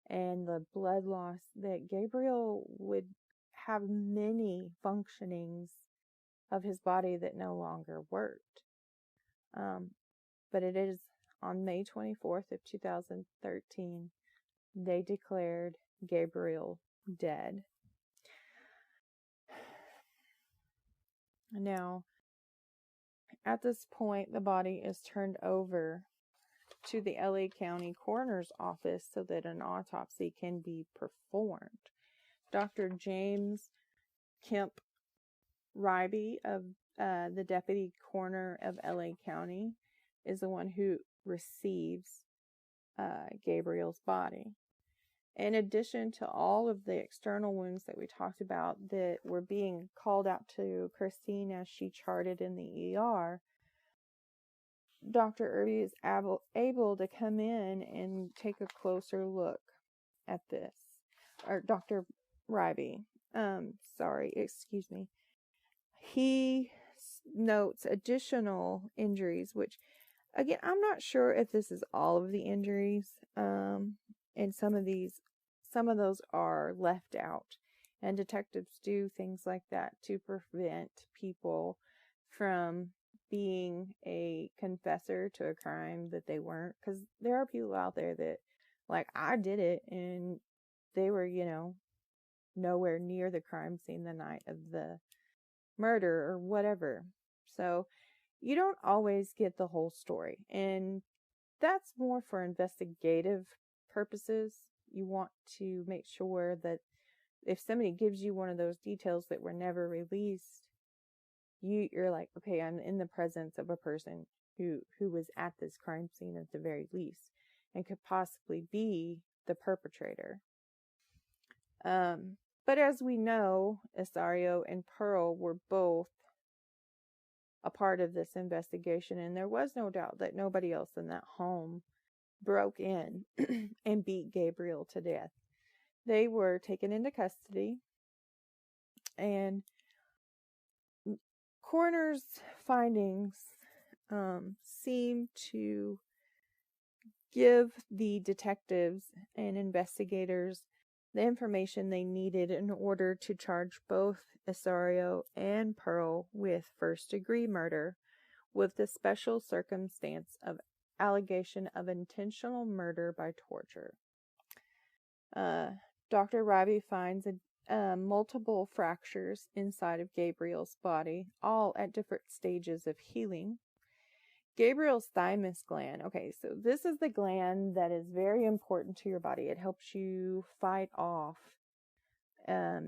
A: and the blood loss that Gabriel would have many functionings of his body that no longer worked. But it is on May 24th of 2013, they declared Gabriel dead. Now, at this point, the body is turned over to the LA County Coroner's Office so that an autopsy can be performed. Dr. James Kemp Ryby of the Deputy Coroner of LA County is the one who receives Gabriel's body. In addition to all of the external wounds that we talked about that were being called out to Christine as she charted in the ER, Dr. Irby is able to come in and take a closer look at this. Or Dr. Ryby. Excuse me. He notes additional injuries, which, again, I'm not sure if this is all of the injuries. And some of those are left out. And detectives do things like that to prevent people from being a confessor to a crime that they weren't. Because there are people out there that, like, I did it, and they were, nowhere near the crime scene the night of the murder or whatever. So you don't always get the whole story. And that's more for investigative purposes. You want to make sure that if somebody gives you one of those details that were never released, you're like, okay, I'm in the presence of a person who was at this crime scene at the very least and could possibly be the perpetrator. But as we know, Asario and Pearl were both a part of this investigation, and there was no doubt that nobody else in that home broke in and beat Gabriel to death. They were taken into custody, and coroner's findings seem to give the detectives and investigators the information they needed in order to charge both Asario and Pearl with first-degree murder, with the special circumstance of allegation of intentional murder by torture. Dr. Ravi finds multiple fractures inside of Gabriel's body, all at different stages of healing. Gabriel's thymus gland. Okay, so this is the gland that is very important to your body. It helps you fight off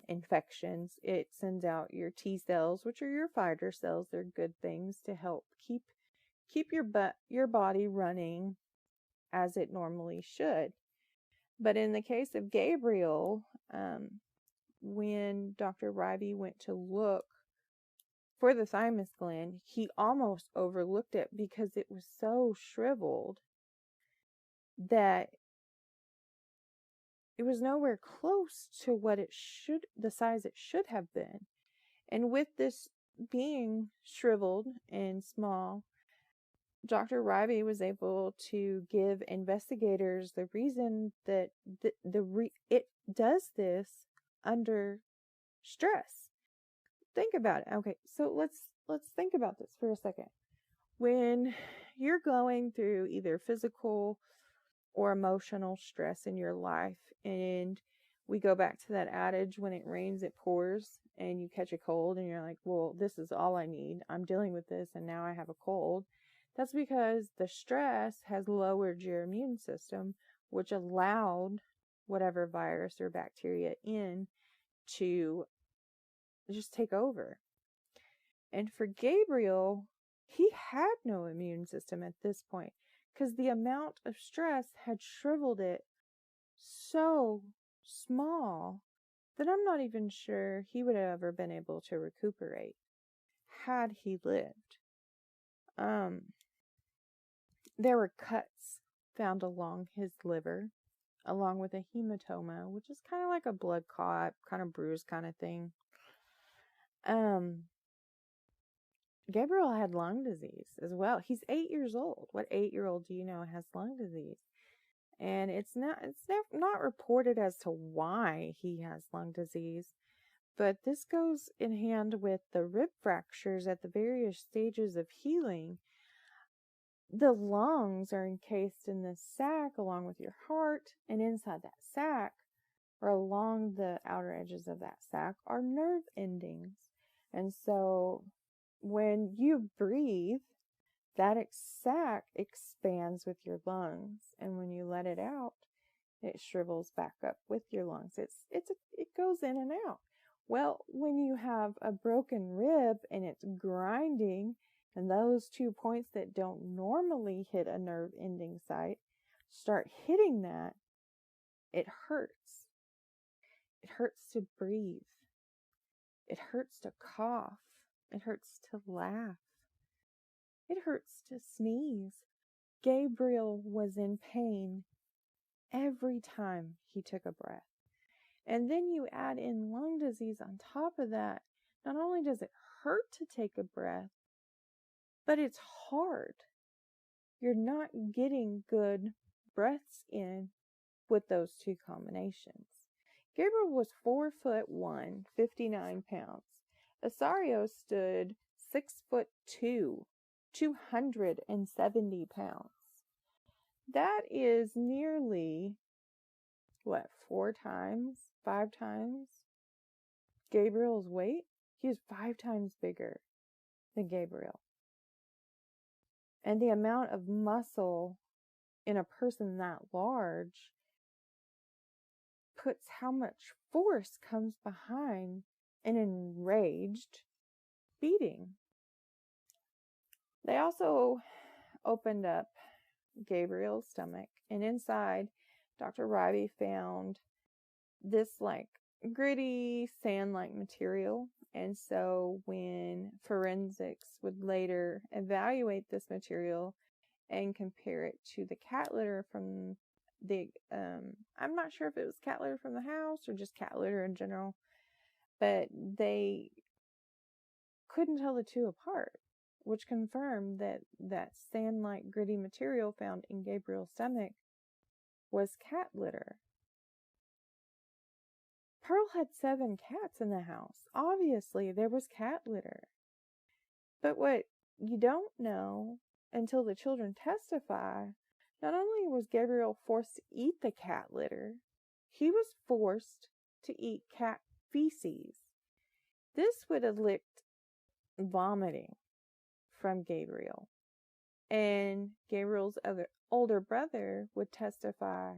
A: infections. It sends out your T cells, which are your fighter cells. They're good things to help keep your body running as it normally should. But in the case of Gabriel, when Dr. Ravi went to look for the thymus gland, he almost overlooked it because it was so shriveled that it was nowhere close to what the size it should have been. And with this being shriveled and small, Dr. Ravi was able to give investigators the reason that it does this under stress. Think about it. Okay, so let's think about this for a second. When you're going through either physical or emotional stress in your life, and we go back to that adage, when it rains, it pours, and you catch a cold, and you're like, well, this is all I need. I'm dealing with this, and now I have a cold. That's because the stress has lowered your immune system, which allowed whatever virus or bacteria in to just take over. And for Gabriel, he had no immune system at this point because the amount of stress had shriveled it so small that I'm not even sure he would have ever been able to recuperate had he lived. There were cuts found along his liver, along with a hematoma, which is kind of like a blood clot, kind of bruise kind of thing. Gabriel had lung disease as well. He's 8 years old. What 8-year-old do you know has lung disease? And it's not reported as to why he has lung disease, but this goes in hand with the rib fractures at the various stages of healing. The lungs are encased in this sac along with your heart, and inside that sac, or along the outer edges of that sac, are nerve endings. And so when you breathe, that sac expands with your lungs, and when you let it out, it shrivels back up with your lungs. It goes in and out. Well, when you have a broken rib and it's grinding, and those 2 points that don't normally hit a nerve ending site start hitting that, it hurts. It hurts to breathe. It hurts to cough. It hurts to laugh. It hurts to sneeze. Gabriel was in pain every time he took a breath. And then you add in lung disease on top of that. Not only does it hurt to take a breath, but it's hard. You're not getting good breaths in with those two combinations. Gabriel was 4'1", 59 pounds. Asario stood 6'2", 270 pounds. That is nearly, 4 times, 5 times Gabriel's weight? He was 5 times bigger than Gabriel. And the amount of muscle in a person that large puts how much force comes behind an enraged beating. They also opened up Gabriel's stomach, and inside, Dr. Riley found this like gritty sand-like material. And so when forensics would later evaluate this material and compare it to the cat litter from the I'm not sure if it was cat litter from the house or just cat litter in general, but they couldn't tell the two apart, which confirmed that that sand-like gritty material found in Gabriel's stomach was cat litter. Pearl had 7 cats in the house. Obviously, there was cat litter. But what you don't know until the children testify, not only was Gabriel forced to eat the cat litter, he was forced to eat cat feces. This would elicit vomiting from Gabriel. And Gabriel's older brother would testify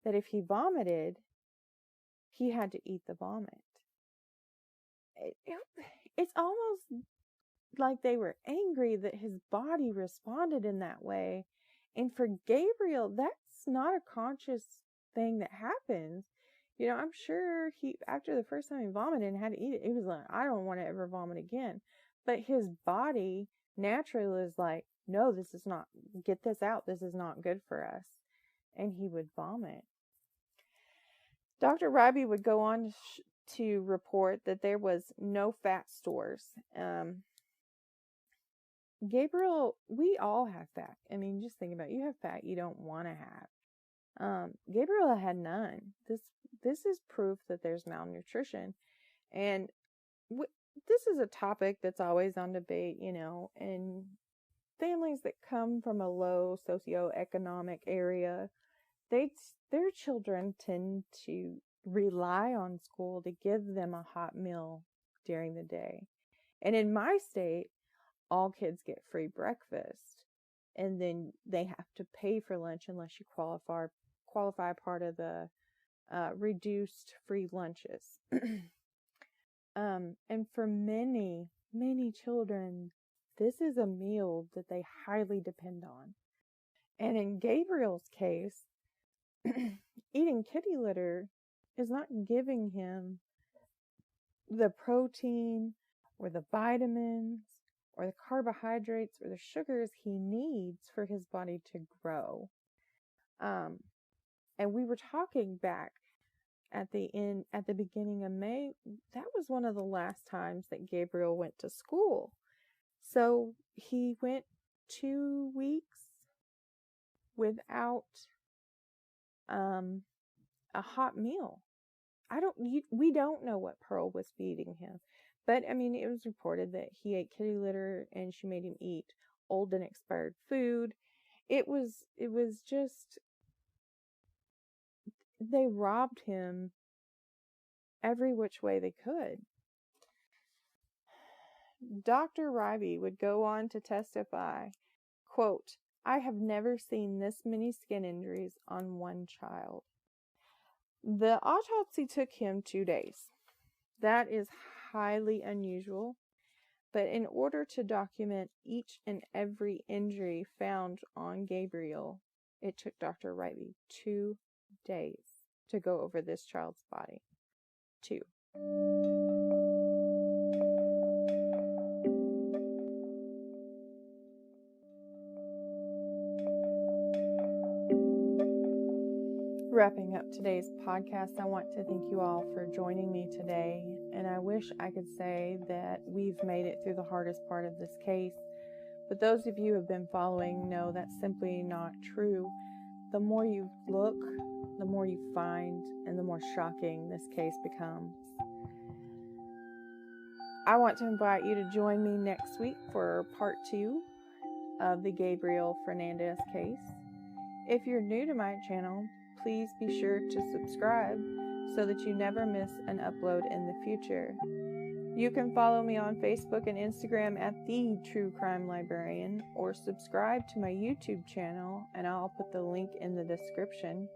A: that if he vomited, he had to eat the vomit. It's almost like they were angry that his body responded in that way. And for Gabriel, that's not a conscious thing that happens. You know, I'm sure after the first time he vomited and had to eat it, he was like, I don't want to ever vomit again. But his body naturally is like, no, this is not, get this out. This is not good for us. And he would vomit. Dr. Ryby would go on to report that there was no fat stores. Gabriel, we all have fat. I mean, just think about it. You have fat you don't want to have. Gabriel had none. This is proof that there's malnutrition. And this is a topic that's always on debate, you know, and families that come from a low socioeconomic area, their children tend to rely on school to give them a hot meal during the day. And in my state, all kids get free breakfast, and then they have to pay for lunch unless you qualify part of the reduced free lunches. And for many, many children, this is a meal that they highly depend on. And in Gabriel's case, eating kitty litter is not giving him the protein or the vitamins or the carbohydrates or the sugars he needs for his body to grow. And we were talking back at the beginning of May, that was one of the last times that Gabriel went to school. So he went 2 weeks without a hot meal. We don't know what Pearl was feeding him. But, I mean, it was reported that he ate kitty litter and she made him eat old and expired food. It was just, they robbed him every which way they could. Dr. Ryby would go on to testify, quote, I have never seen this many skin injuries on one child. The autopsy took him 2 days. That is highly unusual, but in order to document each and every injury found on Gabriel, it took Dr. Riley 2 days to go over this child's body. 2. Wrapping up today's podcast, I want to thank you all for joining me today, and I wish I could say that we've made it through the hardest part of this case, but those of you who have been following know that's simply not true. The more you look, the more you find, and the more shocking this case becomes. I want to invite you to join me next week for part 2 of the Gabriel Fernandez case. If you're new to my channel, please be sure to subscribe so that you never miss an upload in the future. You can follow me on Facebook and Instagram at the True Crime Librarian, or subscribe to my YouTube channel, and I'll put the link in the description.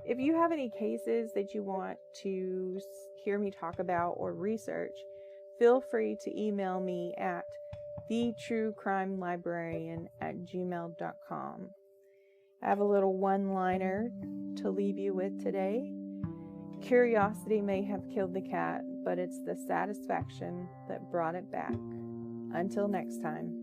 A: If you have any cases that you want to hear me talk about or research, feel free to email me at thetruecrimelibrarian@gmail.com. I have a little one-liner to leave you with today. Curiosity may have killed the cat, but it's the satisfaction that brought it back. Until next time.